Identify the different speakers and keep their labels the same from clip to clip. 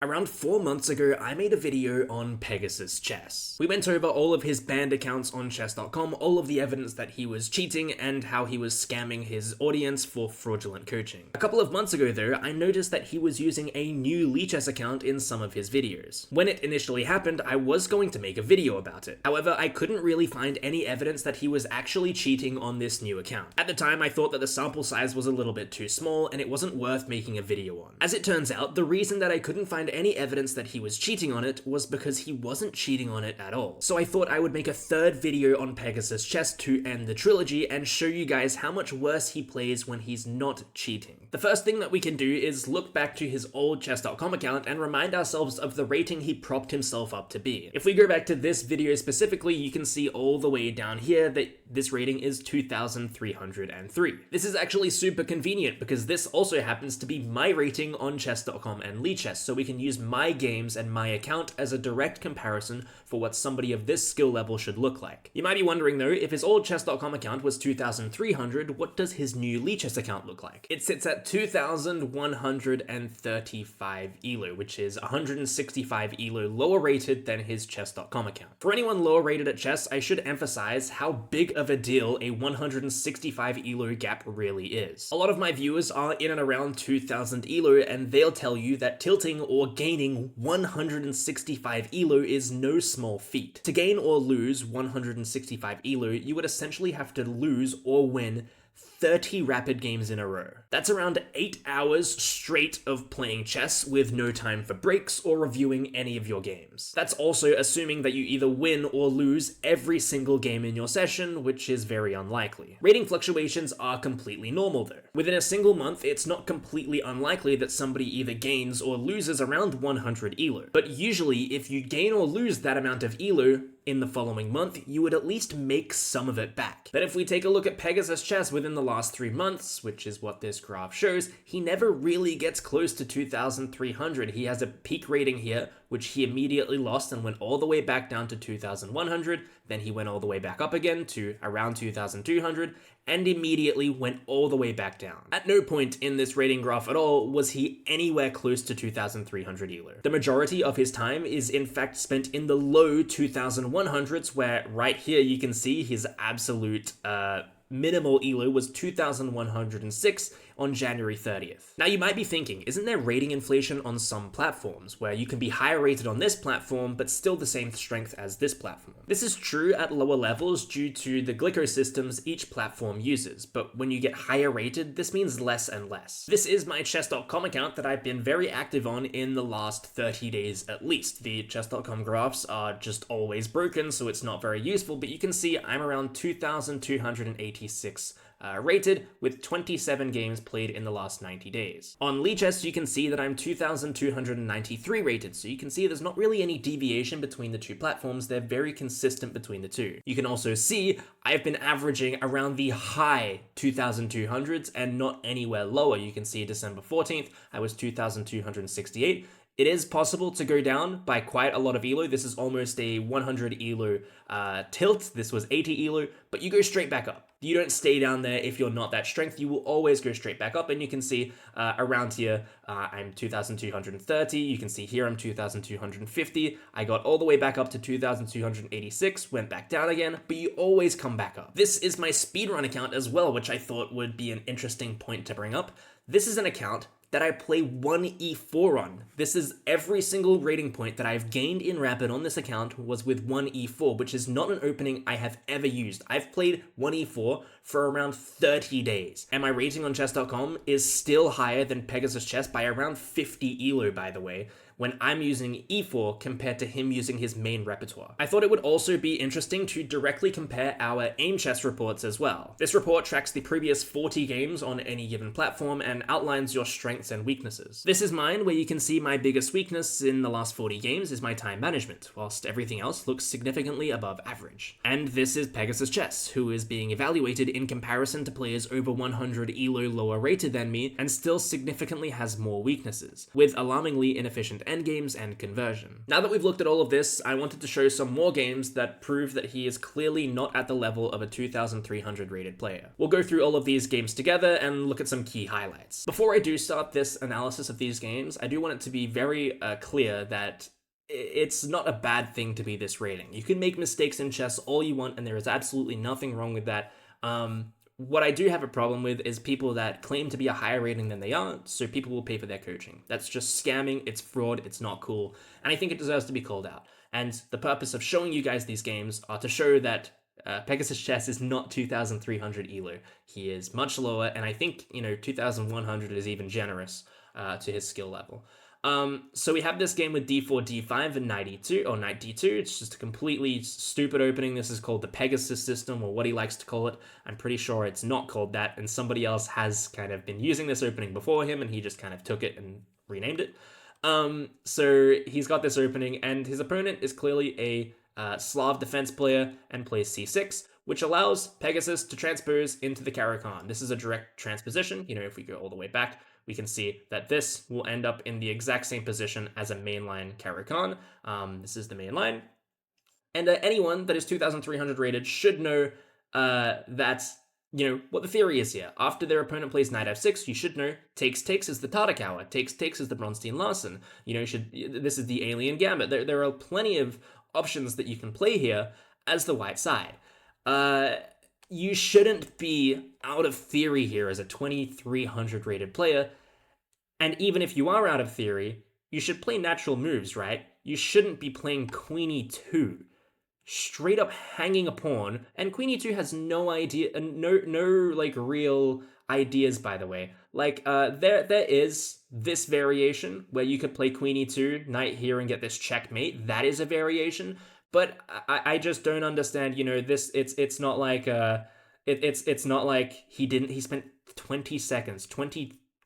Speaker 1: Around 4 months ago, I made a video on Pegasus Chess. We went over all of his banned accounts on chess.com, all of the evidence that he was cheating, and how he was scamming his audience for fraudulent coaching. A couple of months ago though, I noticed that he was using a new Lichess account in some of his videos. When it initially happened, I was going to make a video about it. However, I couldn't really find any evidence that he was actually cheating on this new account. At the time, I thought that the sample size was a little bit too small and it wasn't worth making a video on. As it turns out, the reason that I couldn't find any evidence that he was cheating on it was because he wasn't cheating on it at all. So I thought I would make a third video on Pegasus Chess to end the trilogy and show you guys how much worse he plays when he's not cheating. The first thing that we can do is look back to his old chess.com account and remind ourselves of the rating he propped himself up to be. If we go back to this video specifically, you can see all the way down here that this rating is 2,303. This is actually super convenient because this also happens to be my rating on chess.com and Lichess, so we can use my games and my account as a direct comparison for what somebody of this skill level should look like. You might be wondering though, if his old chess.com account was 2,300, what does his new Lichess account look like? It sits at 2,135 elo, which is 165 elo lower rated than his chess.com account. For anyone lower rated at chess, I should emphasize how big of a deal a 165 elo gap really is. A lot of my viewers are in and around 2,000 elo, and they'll tell you that tilting or gaining 165 elo is no small feat. To gain or lose 165 elo, you would essentially have to lose or win 30 rapid games in a row. That's around 8 hours straight of playing chess with no time for breaks or reviewing any of your games. That's also assuming that you either win or lose every single game in your session, which is very unlikely. Rating fluctuations are completely normal though. Within a single month, it's not completely unlikely that somebody either gains or loses around 100 elo. But usually, if you gain or lose that amount of elo in the following month, you would at least make some of it back. But if we take a look at Pegasus Chess within the last 3 months, which is what this graph shows, he never really gets close to 2,300. He has a peak rating here, which he immediately lost and went all the way back down to 2,100. Then he went all the way back up again to around 2,200 and immediately went all the way back down. At no point in this rating graph at all was he anywhere close to 2,300 elo. The majority of his time is in fact spent in the low 2,100s, where right here you can see his absolute minimal elo was 2,106 on January 30th. Now you might be thinking, isn't there rating inflation on some platforms where you can be higher rated on this platform but still the same strength as this platform? This is true at lower levels due to the glyco systems each platform uses, but when you get higher rated, this means less and less. This is my chess.com account that I've been very active on in the last 30 days at least. The chess.com graphs are just always broken, so it's not very useful, but you can see I'm around 2,286 rated with 27 games played in the last 90 days. On Lichess, you can see that I'm 2,293 rated, so you can see there's not really any deviation between the two platforms. They're very consistent between the two. You can also see I've been averaging around the high 2,200s and not anywhere lower. You can see December 14th, I was 2,268. It is possible to go down by quite a lot of elo. This is almost a 100 elo tilt. This was 80 elo, but you go straight back up. You don't stay down there if you're not that strength. You will always go straight back up, and you can see around here, I'm 2,230. You can see here I'm 2,250. I got all the way back up to 2,286, went back down again, but you always come back up. This is my speedrun account as well, which I thought would be an interesting point to bring up. This is an account that I play 1e4 on. This is every single rating point that I've gained in Rapid on this account was with 1e4, which is not an opening I have ever used. I've played 1e4 for around 30 days, and my rating on chess.com is still higher than Pegasus Chess by around 50 elo, by the way, when I'm using e4 compared to him using his main repertoire. I thought it would also be interesting to directly compare our aim chess reports as well. This report tracks the previous 40 games on any given platform and outlines your strengths and weaknesses. This is mine, where you can see my biggest weakness in the last 40 games is my time management, whilst everything else looks significantly above average. And this is Pegasus Chess, who is being evaluated in comparison to players over 100 elo lower rated than me and still significantly has more weaknesses, with alarmingly inefficient endgames and conversion. Now that we've looked at all of this, I wanted to show some more games that prove that he is clearly not at the level of a 2,300 rated player. We'll go through all of these games together and look at some key highlights. Before I do start up this analysis of these games, I do want it to be very clear that it's not a bad thing to be this rating. You can make mistakes in chess all you want, and there is absolutely nothing wrong with that. What I do have a problem with is people that claim to be a higher rating than they are, so people will pay for their coaching. That's just scamming, it's fraud, it's not cool, and I think it deserves to be called out. And the purpose of showing you guys these games are to show that Pegasus Chess is not 2,300 elo. He is much lower, and I think, 2,100 is even generous to his skill level. So we have this game with d4, d5, and knight e2, or knight d2. It's just a completely stupid opening. This is called the Pegasus system, or what he likes to call it. I'm pretty sure it's not called that, and somebody else has kind of been using this opening before him, and he just kind of took it and renamed it. So he's got this opening, and his opponent is clearly a Slav defense player and plays c6, which allows Pegasus to transpose into the Caro-Kann. This is a direct transposition. If we go all the way back, we can see that this will end up in the exact same position as a mainline Caro-Kann. This is the main line. And anyone that is 2,300 rated should know that, what the theory is here. After their opponent plays knight f6, you should know takes is the Tartakower, takes is the Bronstein-Larsen. This is the Alien Gambit. There are plenty of options that you can play here as the white side. You shouldn't be out of theory here as a 2,300 rated player. And even if you are out of theory, you should play natural moves, right? You shouldn't be playing queen e2, straight up hanging a pawn. And queen e2 has no idea, no like real ideas, by the way. Like there is this variation where you could play queen e2, knight here, and get this checkmate. That is a variation. But I just don't understand, this, it's not like, it's not like he spent 20 seconds,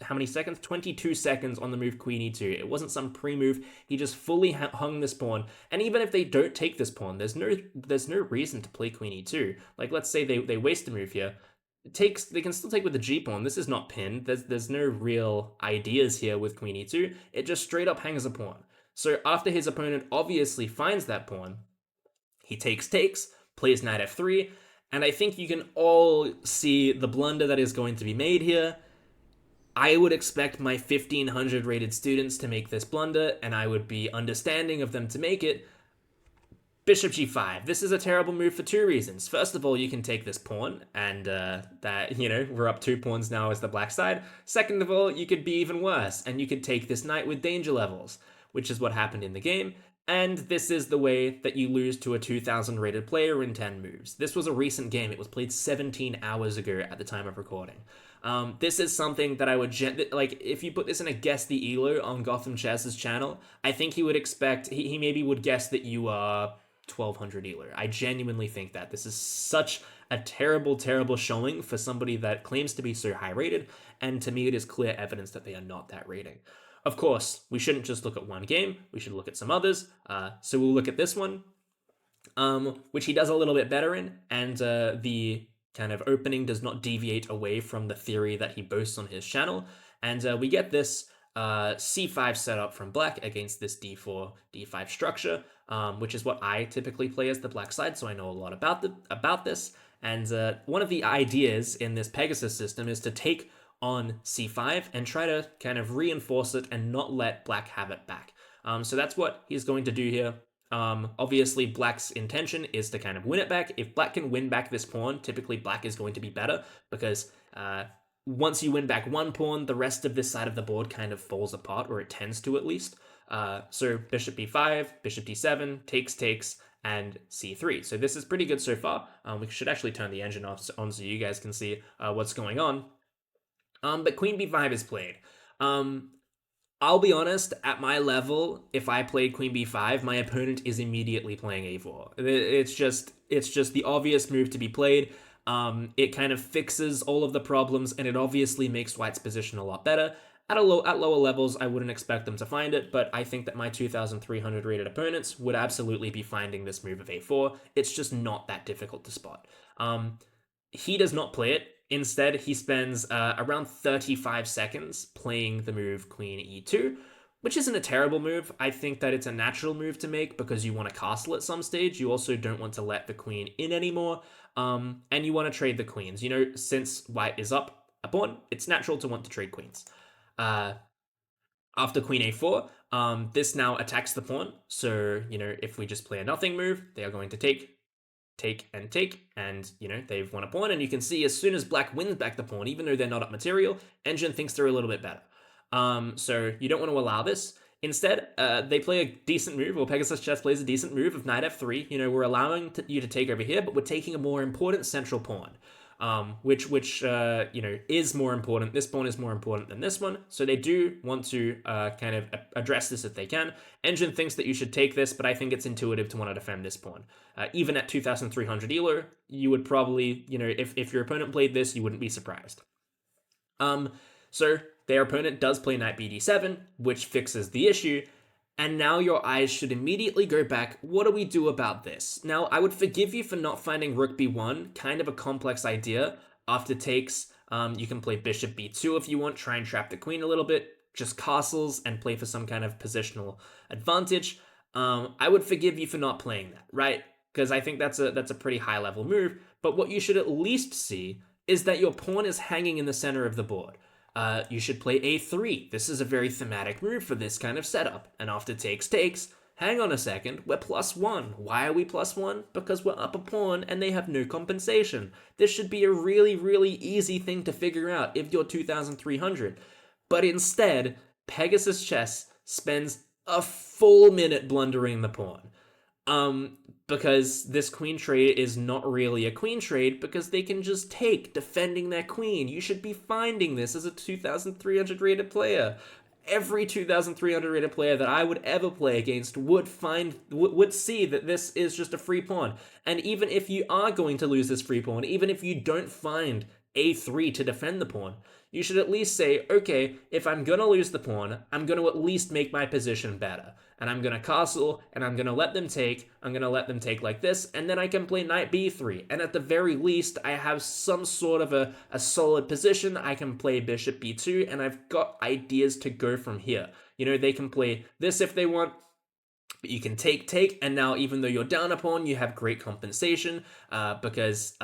Speaker 1: how many seconds? 22 seconds on the move queen e2. It wasn't some pre-move. He just fully hung this pawn. And even if they don't take this pawn, there's no reason to play queen e2. Like, let's say they waste a move here. They can still take with the g pawn. This is not pinned. There's no real ideas here with queen e2. It just straight up hangs a pawn. So after his opponent obviously finds that pawn, he takes, plays knight f3, and I think you can all see the blunder that is going to be made here. I would expect my 1,500 rated students to make this blunder, and I would be understanding of them to make it. Bishop g5. This is a terrible move for two reasons. First of all, you can take this pawn, and we're up 2 pawns now as the black side. Second of all, you could be even worse, and you could take this knight with danger levels, which is what happened in the game. And this is the way that you lose to a 2,000 rated player in 10 moves. This was a recent game. It was played 17 hours ago at the time of recording. This is something that I would, if you put this in a Guess the Elo on Gotham Chess's channel, I think he would expect, he maybe would guess that you are 1,200 Elo. I genuinely think that. This is such a terrible, terrible showing for somebody that claims to be so high rated, and to me it is clear evidence that they are not that rating. Of course, we shouldn't just look at one game, we should look at some others. So we'll look at this one, which he does a little bit better in, and the kind of opening does not deviate away from the theory that he boasts on his channel. And we get this c5 setup from black against this d4, d5 structure, which is what I typically play as the black side, so I know a lot about this. And one of the ideas in this Pegasus system is to take on c5 and try to kind of reinforce it and not let black have it back. So that's what he's going to do here. Obviously, black's intention is to kind of win it back. If black can win back this pawn, typically black is going to be better, because once you win back one pawn, the rest of this side of the board kind of falls apart, or it tends to at least. So bishop b5, bishop d7, takes, and c3. So this is pretty good so far. We should actually turn the engine off on so you guys can see what's going on. But queen b5 is played. I'll be honest, at my level, if I played queen b5, my opponent is immediately playing a4. It's just the obvious move to be played. It kind of fixes all of the problems, and it obviously makes white's position a lot better. At lower levels, I wouldn't expect them to find it, but I think that my 2,300 rated opponents would absolutely be finding this move of a4. It's just not that difficult to spot. He does not play it. Instead, he spends around 35 seconds playing the move queen e2, which isn't a terrible move. I think that it's a natural move to make because you want to castle at some stage. You also don't want to let the queen in anymore, and you want to trade the queens. Since white is up a pawn, it's natural to want to trade queens. After queen a4, this now attacks the pawn. So, if we just play a nothing move, they are going to take, and, they've won a pawn. And you can see as soon as black wins back the pawn, even though they're not up material, Engine thinks they're a little bit better. So you don't want to allow this. Instead, they play a decent move, or Pegasus Chess plays a decent move of knight f3. We're allowing you to take over here, but we're taking a more important central pawn. Which is more important. This pawn is more important than this one, so they do want to kind of address this if they can. Engine thinks that you should take this, but I think it's intuitive to want to defend this pawn. Even at 2,300 elo, you would probably, if your opponent played this, you wouldn't be surprised. So their opponent does play knight bd7, which fixes the issue. And now your eyes should immediately go back, what do we do about this? Now, I would forgive you for not finding rook b1, kind of a complex idea. After takes, you can play bishop b2 if you want, try and trap the queen a little bit, just castles and play for some kind of positional advantage. I would forgive you for not playing that, right? Because I think that's a pretty high level move, but what you should at least see is that your pawn is hanging in the center of the board. You should play a3. This is a very thematic move for this kind of setup. And after takes, hang on a second, we're +1. Why are we +1? Because we're up a pawn and they have no compensation. This should be a really, really easy thing to figure out if you're 2,300. But instead, Pegasus Chess spends a full minute blundering the pawn. Because this queen trade is not really a queen trade because they can just take, defending their queen. You should be finding this as a 2,300 rated player. Every 2,300 rated player that I would ever play against would see that this is just a free pawn. And even if you are going to lose this free pawn, even if you don't find a3 to defend the pawn, you should at least say, okay, if I'm going to lose the pawn, I'm going to at least make my position better. And I'm going to castle, and I'm going to let them take. I'm going to let them take like this, and then I can play knight b3. And at the very least, I have some sort of a solid position. I can play bishop b2, and I've got ideas to go from here. They can play this if they want, but you can take, and now even though you're down a pawn, you have great compensation because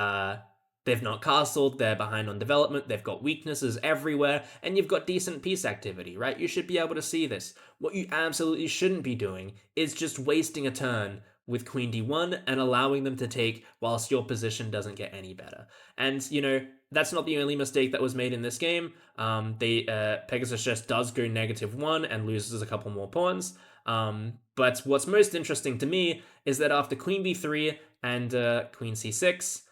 Speaker 1: they've not castled, they're behind on development, they've got weaknesses everywhere, and you've got decent piece activity, right? You should be able to see this. What you absolutely shouldn't be doing is just wasting a turn with queen d1 and allowing them to take whilst your position doesn't get any better. And, that's not the only mistake that was made in this game. Pegasus Chess does go -1 and loses a couple more pawns. But what's most interesting to me is that after queen b3 and queen c6,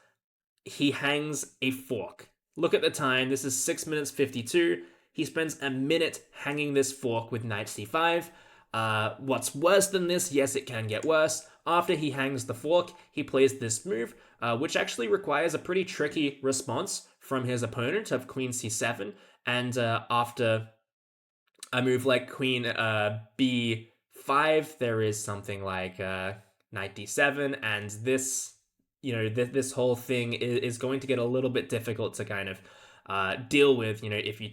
Speaker 1: he hangs a fork. Look at the time. This is 6 minutes 52. He spends a minute hanging this fork with knight c5. What's worse than this? Yes, it can get worse. After he hangs the fork, he plays this move, which actually requires a pretty tricky response from his opponent of queen c7. And after a move like queen b5, there is something like knight d7, and this this whole thing is going to get a little bit difficult to kind of deal with. If you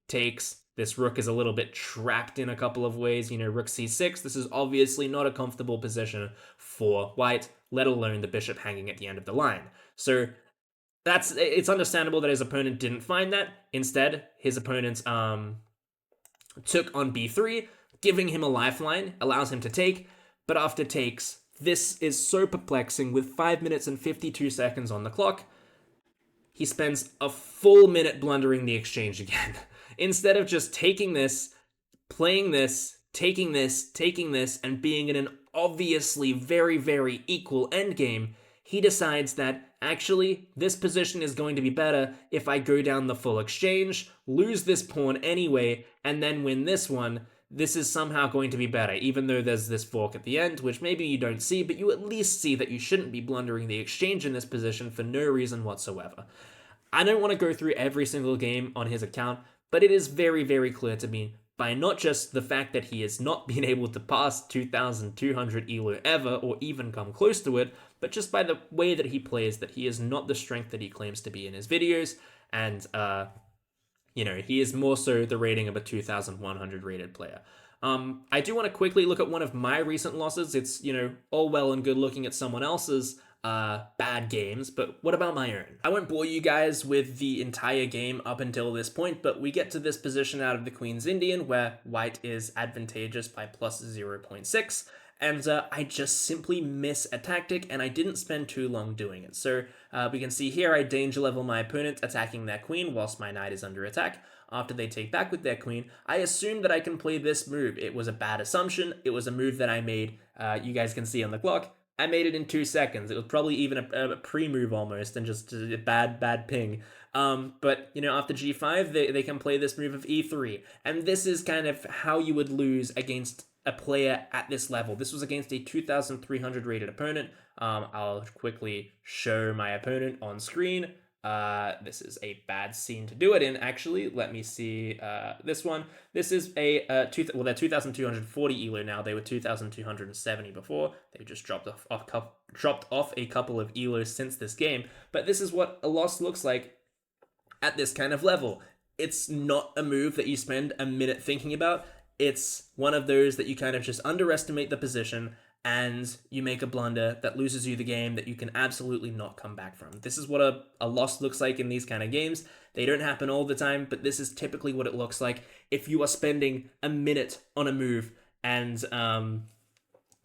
Speaker 1: takes, this rook is a little bit trapped in a couple of ways. Rook c6, this is obviously not a comfortable position for white, let alone the bishop hanging at the end of the line. So it's understandable that his opponent didn't find that. Instead, his opponent took on b3, giving him a lifeline, allows him to take, but after takes, this is so perplexing. With 5 minutes and 52 seconds on the clock, he spends a full minute blundering the exchange again. Instead of just taking this, playing this, taking this, and being in an obviously very, very equal endgame, he decides that, actually, this position is going to be better if I go down the full exchange, lose this pawn anyway, and then win this one. This is somehow going to be better, even though there's this fork at the end, which maybe you don't see, but you at least see that you shouldn't be blundering the exchange in this position for no reason whatsoever. I don't want to go through every single game on his account, but it is very, very clear to me, by not just the fact that he has not been able to pass 2,200 elo ever, or even come close to it, but just by the way that he plays, that he is not the strength that he claims to be in his videos, and he is more so the rating of a 2,100 rated player. I do want to quickly look at one of my recent losses. It's, all well and good looking at someone else's, bad games, but what about my own? I won't bore you guys with the entire game up until this point, but we get to this position out of the Queen's Indian where white is advantageous by plus 0.6, and I just simply miss a tactic, and I didn't spend too long doing it. So we can see here I danger level my opponent attacking their queen whilst my knight is under attack. After they take back with their queen, I assume that I can play this move. It was a bad assumption. It was a move that I made. You guys can see on the clock. I made it in 2 seconds. It was probably even a pre-move almost, and just a bad ping. But, you know, after g5, they can play this move of e3. And this is kind of how you would lose against a player at this level. This was against a 2,300 rated opponent. I'll quickly show my opponent on screen. This is a bad scene to do it in, actually. Let me see this one. This is a they're 2,240 elo now. They were 2,270 before. They just dropped off a couple of elos since this game. But this is what a loss looks like at this kind of level. It's not a move that you spend a minute thinking about. It's one of those that you kind of just underestimate the position and you make a blunder that loses you the game that you can absolutely not come back from. This is what a loss looks like in these kind of games. They don't happen all the time, but this is typically what it looks like if you are spending a minute on a move and,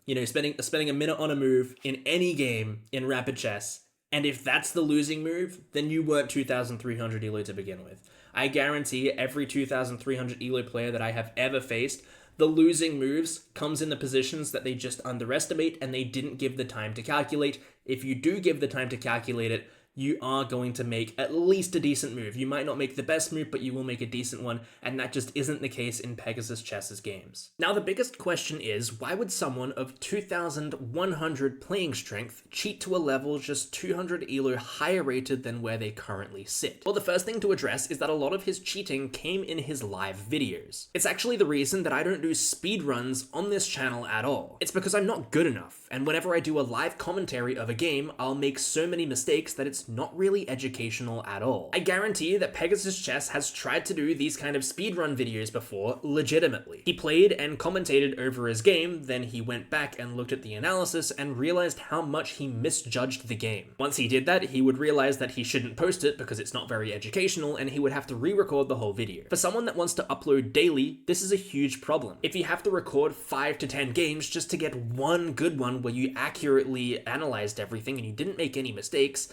Speaker 1: you know, spending a minute on a move in any game in rapid chess. And if that's the losing move, then you weren't 2,300 elo to begin with. I guarantee every 2,300 elo player that I have ever faced, the losing moves comes in the positions that they just underestimate and they didn't give the time to calculate. If you do give the time to calculate it, you are going to make at least a decent move. You might not make the best move, but you will make a decent one, and that just isn't the case in Pegasus Chess's games. Now, the biggest question is, why would someone of 2,100 playing strength cheat to a level just 200 elo higher rated than where they currently sit? Well, the first thing to address is that a lot of his cheating came in his live videos. It's actually the reason that I don't do speedruns on this channel at all. It's because I'm not good enough, and whenever I do a live commentary of a game, I'll make so many mistakes that it's not really educational at all. I guarantee that Pegasus Chess has tried to do these kind of speedrun videos before legitimately. He played and commentated over his game, then he went back and looked at the analysis and realized how much he misjudged the game. Once he did that, he would realize that he shouldn't post it because it's not very educational and he would have to re-record the whole video. For someone that wants to upload daily, this is a huge problem. If you have to record 5 to 10 games just to get one good one where you accurately analyzed everything and you didn't make any mistakes,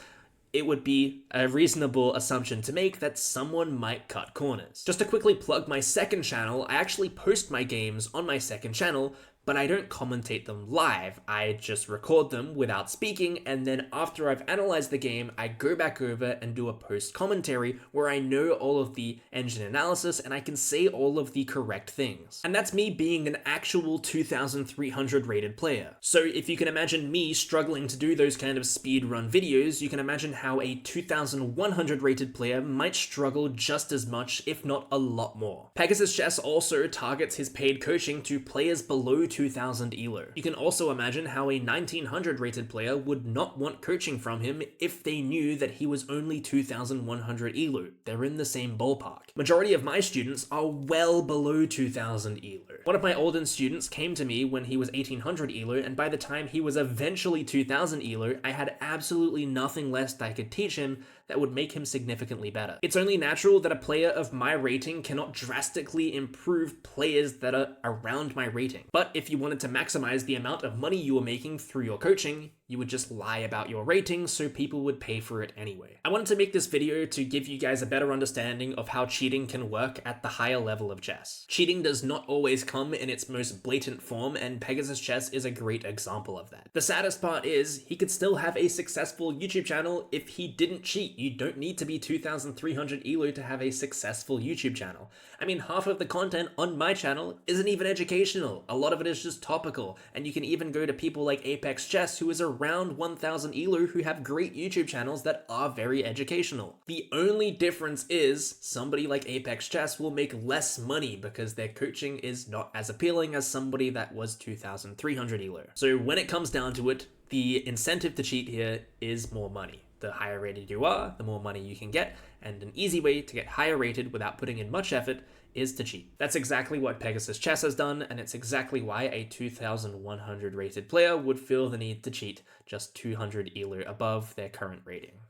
Speaker 1: it would be a reasonable assumption to make that someone might cut corners. Just to quickly plug my second channel, I actually post my games on my second channel, but I don't commentate them live. I just record them without speaking, and then after I've analyzed the game, I go back over and do a post commentary where I know all of the engine analysis and I can say all of the correct things. And that's me being an actual 2,300 rated player. So if you can imagine me struggling to do those kind of speedrun videos, you can imagine how a 2,100 rated player might struggle just as much, if not a lot more. Pegasus Chess also targets his paid coaching to players below 2,000 elo. You can also imagine how a 1,900 rated player would not want coaching from him if they knew that he was only 2,100 elo. They're in the same ballpark. Majority of my students are well below 2,000 elo. One of my older students came to me when he was 1,800 elo, and by the time he was eventually 2,000 elo, I had absolutely nothing less that I could teach him that would make him significantly better. It's only natural that a player of my rating cannot drastically improve players that are around my rating. But if you wanted to maximize the amount of money you were making through your coaching, you would just lie about your rating so people would pay for it anyway. I wanted to make this video to give you guys a better understanding of how cheating can work at the higher level of chess. Cheating does not always come in its most blatant form, and Pegasus Chess is a great example of that. The saddest part is, he could still have a successful YouTube channel if he didn't cheat. You don't need to be 2,300 elo to have a successful YouTube channel. I mean, half of the content on my channel isn't even educational. A lot of it is just topical, and you can even go to people like Apex Chess, who is around 1,000 elo, who have great YouTube channels that are very educational. The only difference is somebody like Apex Chess will make less money because their coaching is not as appealing as somebody that was 2,300 elo. So when it comes down to it, the incentive to cheat here is more money. The higher rated you are, the more money you can get, and an easy way to get higher rated without putting in much effort is to cheat. That's exactly what Pegasus Chess has done, and it's exactly why a 2100 rated player would feel the need to cheat just 200 elo above their current rating.